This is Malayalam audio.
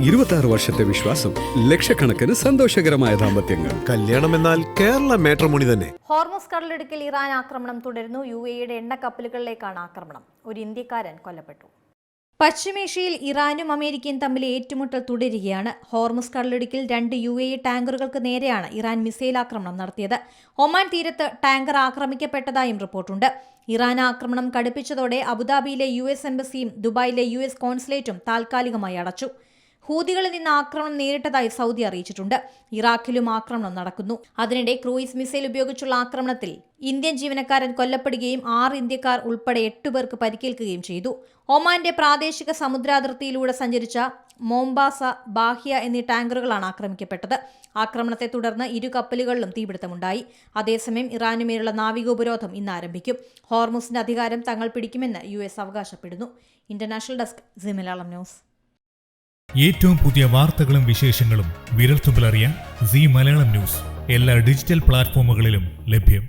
26 വർഷത്തെ വിശ്വാസം, ലക്ഷക്കണക്കിന് സന്തോഷകരമായ ദാമ്പത്യങ്ങൾ. കല്യാണം എന്നാൽ കേരള മാട്രിമോണി തന്നെ. ഹോർമുസ് കടലിടുക്കിൽ ഇറാൻ ആക്രമണം തുടരുന്നു. UAE-യുടെ എണ്ണക്കപ്പലുകളിലേക്കാണ് ആക്രമണം. ഒരു ഇന്ത്യക്കാരൻ കൊല്ലപ്പെട്ടു. പശ്ചിമേഷ്യയിൽ ഇറാനും അമേരിക്കയും തമ്മിൽ ഏറ്റുമുട്ടൽ തുടരുകയാണ്. ഹോർമുസ് കടലിടുക്കിൽ 2 UAE ടാങ്കറുകൾക്ക് നേരെയാണ് ഇറാൻ മിസൈൽ ആക്രമണം നടത്തിയത്. ഒമാൻ തീരത്ത് ടാങ്കർ ആക്രമിക്കപ്പെട്ടതായും റിപ്പോർട്ടുണ്ട്. ഇറാൻ ആക്രമണം കടുപ്പിച്ചതോടെ അബുദാബിയിലെ US എംബസിയും ദുബായിലെ US കോൺസുലേറ്റും താൽക്കാലികമായി അടച്ചു. ഹൂതികളിൽ നിന്ന് ആക്രമണം നേരിട്ടതായി സൗദി അറിയിച്ചിട്ടുണ്ട്. ഇറാഖിലും ആക്രമണം നടക്കുന്നു. അതിനിടെ ക്രൂയിസ് മിസൈൽ ഉപയോഗിച്ചുള്ള ആക്രമണത്തിൽ ഇന്ത്യൻ ജീവനക്കാരൻ കൊല്ലപ്പെടുകയും 6 ഇന്ത്യക്കാർ ഉൾപ്പെടെ 8 പേർക്ക് പരിക്കേൽക്കുകയും ചെയ്തു. ഒമാന്റെ പ്രാദേശിക സമുദ്രാതിർത്തിയിലൂടെ സഞ്ചരിച്ച മോംബാസ, ബാഹിയ എന്നീ ടാങ്കറുകളാണ് ആക്രമിക്കപ്പെട്ടത്. ആക്രമണത്തെ തുടർന്ന് 2 കപ്പലുകളിലും തീപിടുത്തമുണ്ടായി. അതേസമയം ഇറാനുമേലുള്ള നാവിക ഉപരോധം ഇന്ന് ആരംഭിക്കും. ഹോർമുസിന്റെ അധികാരം തങ്ങൾ പിടിക്കുമെന്ന് US അവകാശപ്പെടുന്നു. International desk C Malayalam news. ഏറ്റവും പുതിയ വാർത്തകളും വിശേഷങ്ങളും വിരൽത്തുമ്പിലറിയാൻ സി മലയാളം ന്യൂസ് എല്ലാ ഡിജിറ്റൽ പ്ലാറ്റ്ഫോമുകളിലും ലഭ്യം.